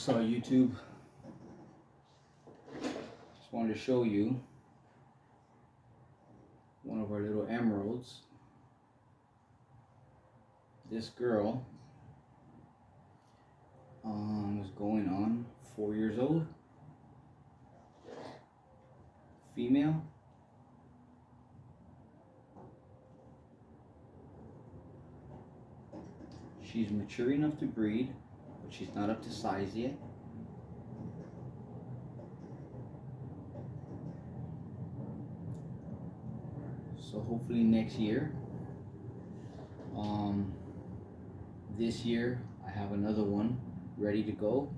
So YouTube, just wanted to show you one of our little emeralds. This girl is going on 4 years old, female. She's mature enough to breed, but she's not up to size yet. So hopefully next year. This year I have another one ready to go.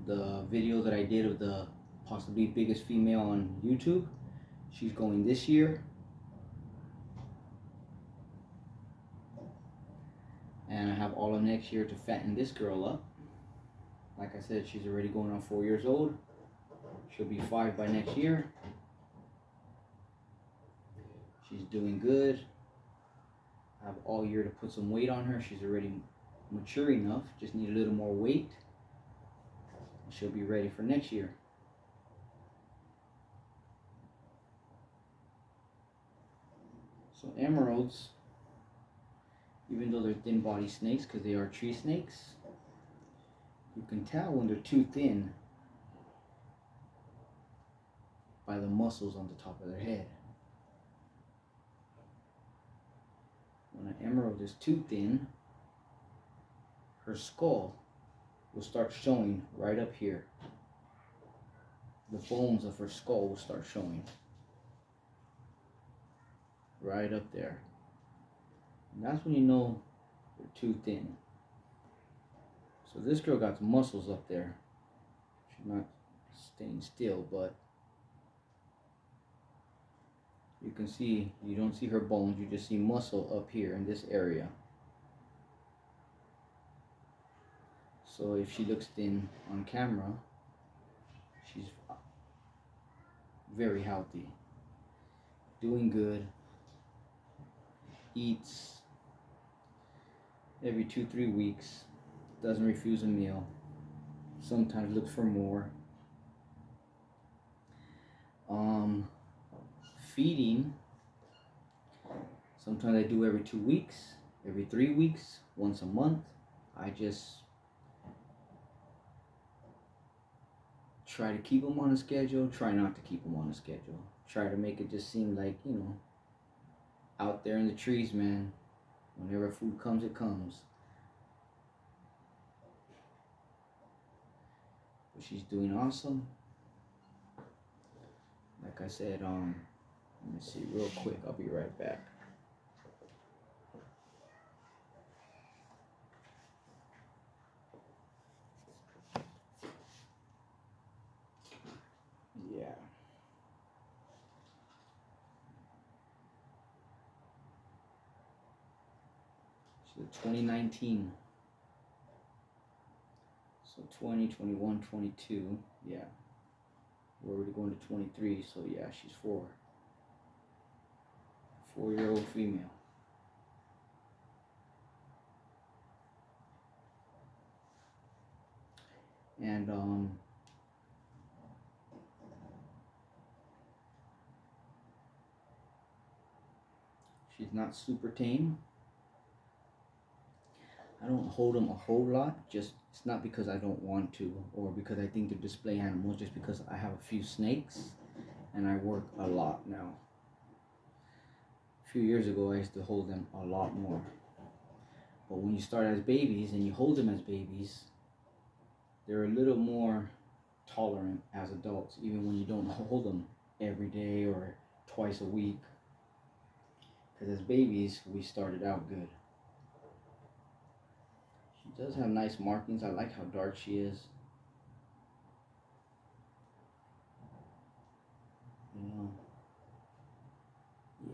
The video that I did of the possibly biggest female on YouTube, she's going this year. And I have all of next year to fatten this girl up. Like I said, she's already going on 4 years old. She'll be 5 by next year. She's doing good. I have all year to put some weight on her. She's already mature enough, just need a little more weight. She'll be ready for next year. So emeralds, even though they're thin body snakes, because they are tree snakes, you can tell when they're too thin by the muscles on the top of their head. When an emerald is too thin, her skull will start showing right up here. The bones of her skull will start showing right up there. And that's when you know they're too thin. So this girl got some muscles up there. She's not staying still, but you can see, you don't see her bones, you just see muscle up here in this area. So if she looks thin on camera, she's very healthy, doing good, eats every 2-3 weeks, doesn't refuse a meal, sometimes looks for more. Feeding, sometimes I do every 2 weeks, every 3 weeks, once a month. I just try to keep them on a schedule, try not to keep them on a schedule. Try to make it just seem like, you know, out there in the trees, man. Whenever food comes, it comes. But she's doing awesome. Like I said, let me see real quick, I'll be right back. Yeah. So 2019. So 20, 21, 22. Yeah. We're already going to 23, so yeah, she's 4. 4-year-old female. And she's not super tame. I don't hold them a whole lot, just it's not because I don't want to or because I think they're display animals, just because I have a few snakes and I work a lot now. A few years ago I used to hold them a lot more. But when you start as babies and you hold them as babies, they're a little more tolerant as adults, even when you don't hold them every day or twice a week. Because as babies, we started out good. She does have nice markings. I like how dark she is. You know.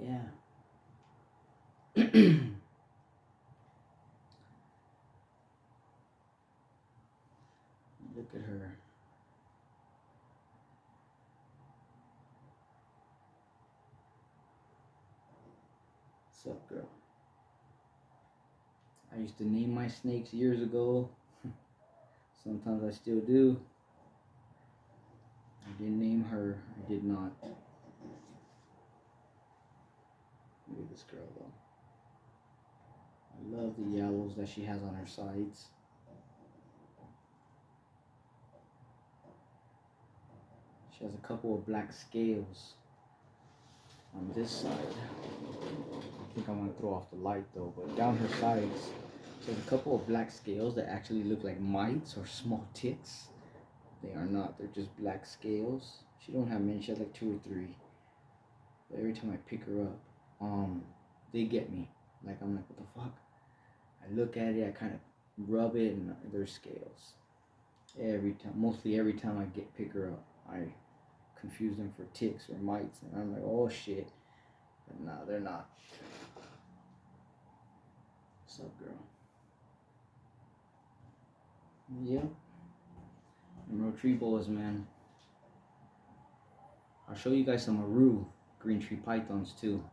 Yeah. Look at her. What's up, girl? I used to name my snakes years ago. Sometimes I still do. I didn't name her. I did not. Look at this girl though. I love the yellows that she has on her sides. She has a couple of black scales on this side. I think I'm gonna throw off the light though, but down her sides, she has a couple of black scales that actually look like mites or small ticks. They are not, they're just black scales. She don't have many, she has like 2 or 3. But every time I pick her up, they get me. Like, I'm like, what the fuck? I look at it, I kind of rub it, and there's scales. Every time, mostly every time I pick her up, I confuse them for ticks or mites, and I'm like, oh shit. But no, they're not. What's up, girl? Yep. Emerald tree boas, man. I'll show you guys some Aru green tree pythons too.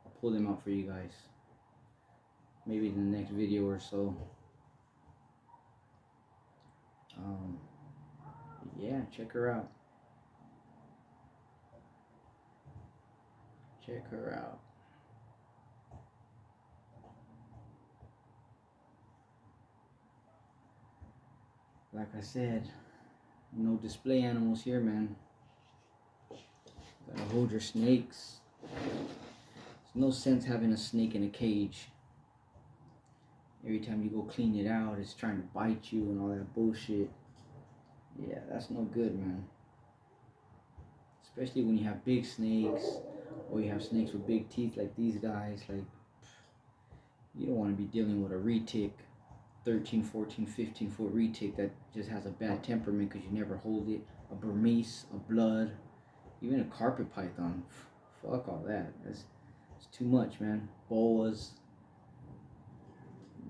I'll pull them out for you guys. Maybe in the next video or so. Yeah, check her out. Check her out. Like I said, no display animals here, man. Gotta hold your snakes. There's no sense having a snake in a cage. Every time you go clean it out, it's trying to bite you and all that bullshit. Yeah, that's no good, man. Especially when you have big snakes, or you have snakes with big teeth like these guys. Like, you don't want to be dealing with a retic, 13, 14, 15-foot retic that just has a bad temperament because you never hold it. A Burmese, a blood, even a carpet python. Fuck all that. It's too much, man. Boas.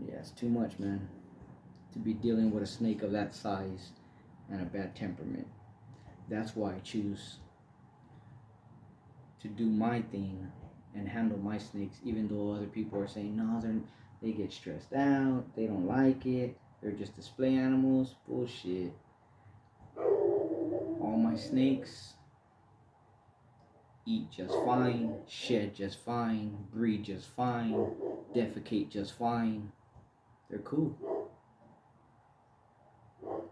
Yeah, it's too much, man. To be dealing with a snake of that size and a bad temperament. That's why I choose to do my thing and handle my snakes, even though other people are saying, no, they get stressed out, they don't like it, they're just display animals. Bullshit. All my snakes eat just fine, shed just fine, breed just fine, defecate just fine. They're cool.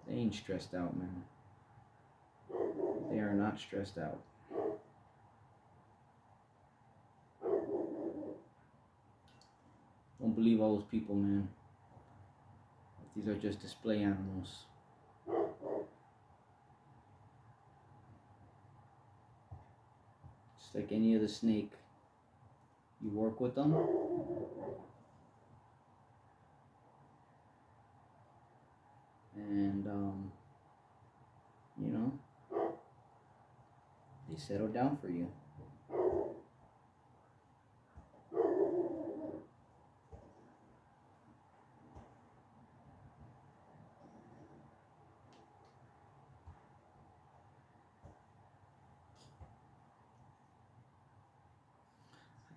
They ain't stressed out, man. They are not stressed out. Don't believe all those people, man. These are just display animals. Just like any other snake. You work with them, and you know, they settle down for you.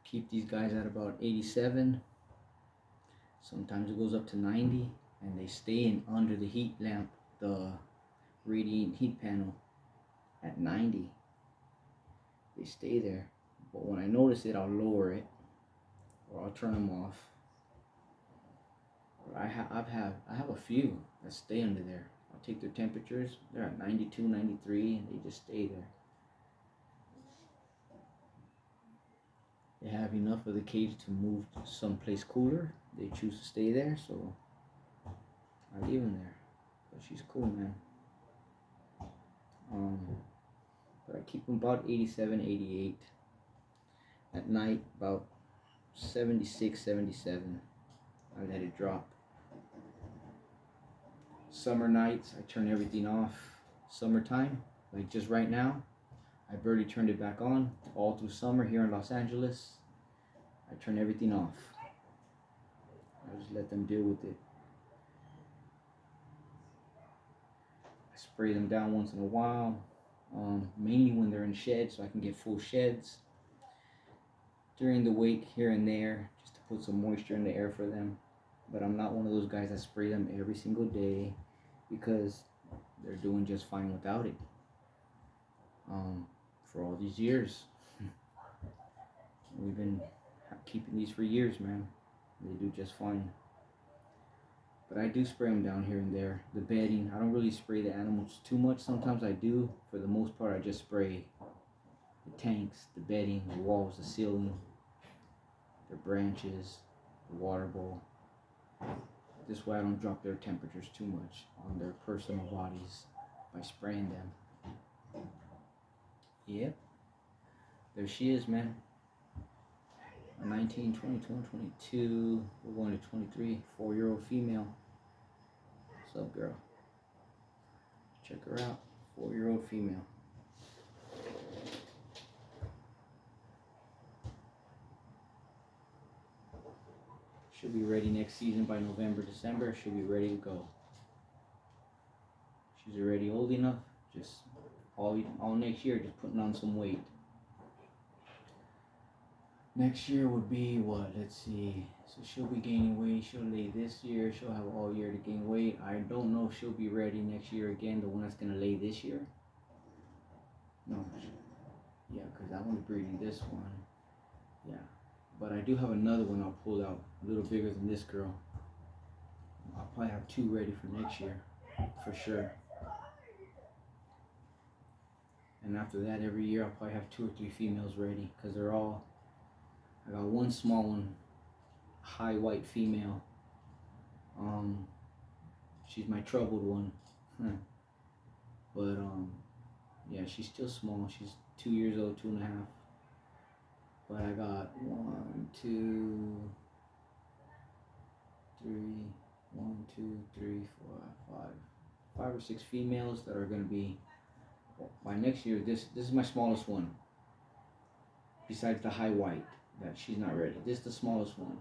Keep these guys at about 87. Sometimes it goes up to 90, and they stay in under the heat lamp, the radiant heat panel at 90. They stay there. But when I notice it, I'll lower it, or I'll turn them off. But I have a few that stay under there. I'll take their temperatures. They're at 92, 93, and they just stay there. They have enough of the cage to move to someplace cooler. They choose to stay there, so I leave them there. But she's cool, man. But I keep them about 87, 88. At night, about 76, 77. I let it drop. Summer nights, I turn everything off. Summertime, like just right now, I barely turned it back on. All through summer here in Los Angeles, I turn everything off. I just let them deal with it. I spray them down once in a while, mainly when they're in sheds, so I can get full sheds. During the wake, here and there, just to put some moisture in the air for them. But I'm not one of those guys that spray them every single day, because they're doing just fine without it. For all these years, we've been keeping these for years, man. They do just fine. But I do spray them down here and there. The bedding, I don't really spray the animals too much. Sometimes I do. For the most part, I just spray the tanks, the bedding, the walls, the ceiling, their branches, the water bowl. This way I don't drop their temperatures too much on their personal bodies by spraying them. Yep. There she is, man. A 19, 20, 21, 22, we're going to 23, 4-year-old female. What's up, girl? Check her out, 4-year-old female. She'll be ready next season by November, December. She'll be ready to go. She's already old enough. Just all next year, just putting on some weight. Next year would be what? Let's see. So she'll be gaining weight. She'll lay this year. She'll have all year to gain weight. I don't know if she'll be ready next year again. The one that's gonna lay this year. No. Yeah, because I want to breeding this one. Yeah. But I do have another one I'll pull out, a little bigger than this girl. I'll probably have 2 ready for next year, for sure. And after that, every year I'll probably have 2 or 3 females ready, because they're all. I got one small one, high white female. She's my troubled one. But yeah, she's still small. She's 2 years old, 2.5. But I got 1, 2, 3, 1, 2, 3, 4, 5 or 6 females that are gonna be by next year. This is my smallest one. Besides the high white, that she's not ready. This is the smallest one.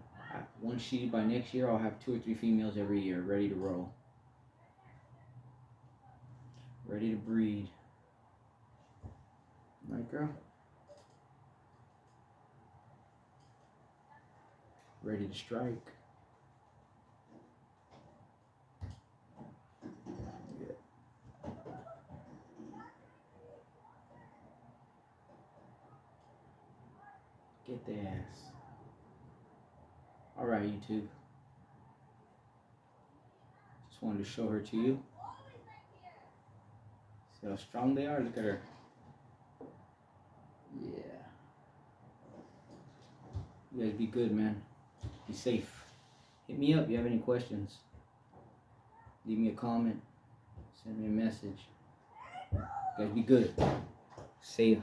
Once by next year, I'll have 2 or 3 females every year, ready to roll, ready to breed. Right, girl? Ready to strike. Yeah. Get the ass. Alright, YouTube. Just wanted to show her to you. See how strong they are? Look at her. Yeah. You guys be good, man. Be safe. Hit me up if you have any questions. Leave me a comment. Send me a message. You guys be good. See ya.